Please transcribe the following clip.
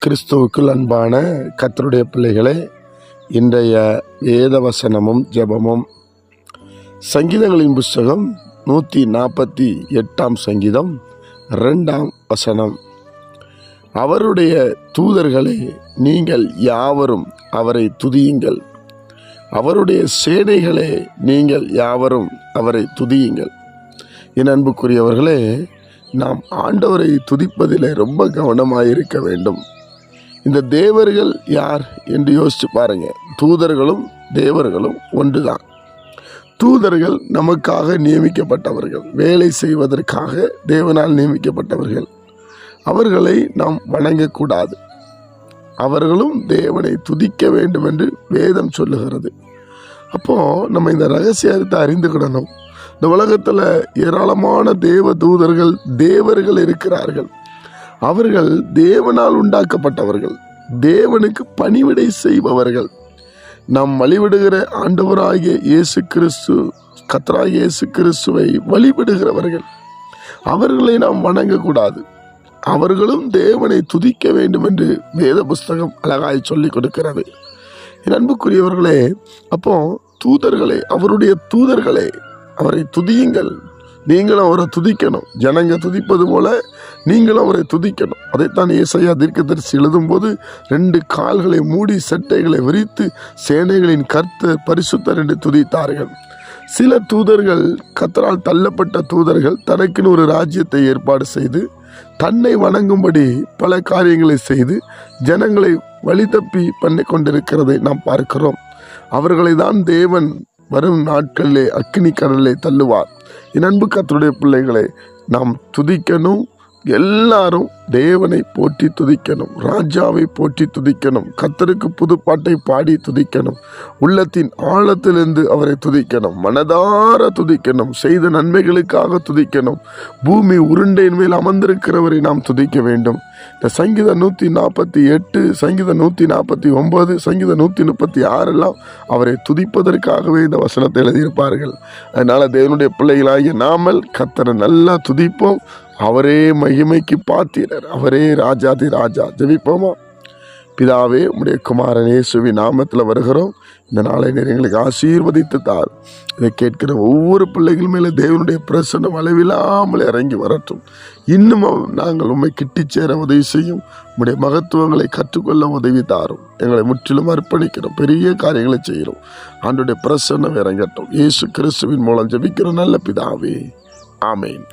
கிறிஸ்துவுக்குள் அன்பான கர்த்தருடைய பிள்ளைகளே, இன்றைய வேத வசனமும் ஜெபமும் சங்கீதங்களின் புஸ்தகம் 148 சங்கீதம் 2 வசனம். அவருடைய தூதர்களே, நீங்கள் யாவரும் அவரை துதியுங்கள். அவருடைய சேனைகளே, நீங்கள் யாவரும் அவரை துதியுங்கள். என் அன்புக்குரியவர்களே, நாம் ஆண்டவரை துதிப்பதிலே ரொம்ப கவனமாயிருக்க வேண்டும். இந்த தேவர்கள் யார் என்று யோசிச்சு பாருங்க. தூதர்களும் தேவர்களும் ஒன்றுதான். தூதர்கள் நமக்காக நியமிக்கப்பட்டவர்கள், வேலை செய்வதற்காக தேவனால் நியமிக்கப்பட்டவர்கள். அவர்களை நாம் வணங்கக்கூடாது. அவர்களும் தேவனை துதிக்க வேண்டும் என்று வேதம் சொல்லுகிறது. அப்போ நம்ம இந்த ரகசியத்தை அறிந்துக்கிடணும். இந்த உலகத்தில் ஏராளமான தேவ தூதர்கள், தேவர்கள் இருக்கிறார்கள். அவர்கள் தேவனால் உண்டாக்கப்பட்டவர்கள், தேவனுக்கு பணிவிடை செய்பவர்கள். நாம் வழிபடுகிற ஆண்டவராகிய இயேசு கிறிஸ்து, கர்த்தராகிய இயேசு கிறிஸ்துவை வழிபடுகிறவர்கள். அவர்களை நாம் வணங்கக்கூடாது. அவர்களும் தேவனை துதிக்க வேண்டும் என்று வேத புஸ்தகம் அழகாய் சொல்லி கொடுக்கிறது. என் அன்புக்குரியவர்களே, அப்போ தூதர்களே, அவருடைய தூதர்களே, அவரை துதியுங்கள். நீங்களும் அவரை துதிக்கணும். ஜனங்க துதிப்பது போல நீங்களும் அவரை துதிக்கணும். அதைத்தான் ஏசாயா தீர்க்கதரிசி எழுதும்போது 2 கால்களை மூடி சட்டைகளை விரித்து சேனைகளின் கர்த்தர் பரிசுத்தர் என்று துதித்தார்கள். சில தூதர்கள், கர்த்தரால் தள்ளப்பட்ட தூதர்கள், தனக்குன்னு ஒரு ராஜ்யத்தை ஏற்பாடு செய்து தன்னை வணங்கும்படி பல காரியங்களை செய்து ஜனங்களை வழி தப்பி பண்ணி கொண்டிருக்கிறதை நாம் பார்க்கிறோம். அவர்களை தான் தேவன் வரும் நாட்களிலே அக்கினி கடலை தள்ளுவார். என் அன்பு கர்த்தருடைய பிள்ளைகளை, நாம் துதிக்கணும். எல்லாரும் தேவனை போற்றி துதிக்கணும். ராஜாவை போற்றி துதிக்கணும். கர்த்தருக்கு புதுப்பாட்டை பாடி துதிக்கணும். உள்ளத்தின் ஆழத்திலிருந்து அவரை துதிக்கணும். மனதார துதிக்கணும். செய்த நன்மைகளுக்காக துதிக்கணும். பூமி உருண்டையின் மேல் அமர்ந்திருக்கிறவரை நாம் துதிக்க வேண்டும். இந்த சங்கீதம் 148, சங்கீதம் 149, சங்கீதம் 136 எல்லாம் அவரை துதிப்பதற்காகவே இந்த வசனத்தை எழுதியிருப்பார்கள். அதனால தேவனுடைய பிள்ளைகளாகிய நாமல் கர்த்தரை நல்லா துதிப்போம். அவரே மகிமைக்கு பாத்திரர், அவரே ராஜாதி ராஜா. ஜெபிப்போமா? பிதாவே, உம்முடைய குமாரன் இயேசுவின் நாமத்தில் வருகிறோம். இந்த நாளை நீர் எங்களுக்கு ஆசீர்வதித்து தார். இதை கேட்கிற ஒவ்வொரு பிள்ளைகள் மேலே தேவனுடைய பிரசன்னம் அளவில்லாமல் இறங்கி வரட்டும். இன்னும் நாங்கள் உம்மை கிட்டி சேர உதவி செய்யும். உம்முடைய மகத்துவங்களை கற்றுக்கொள்ள உதவி தாரும். எங்களை முற்றிலும் அர்ப்பணிக்கிறோம். பெரிய காரியங்களை செய்கிறோம். ஆண்டவருடைய பிரசன்னம் இறங்கட்டும். இயேசு கிறிஸ்துவின் மூலம் ஜெபிக்கிற நல்ல பிதாவே, ஆமேன்.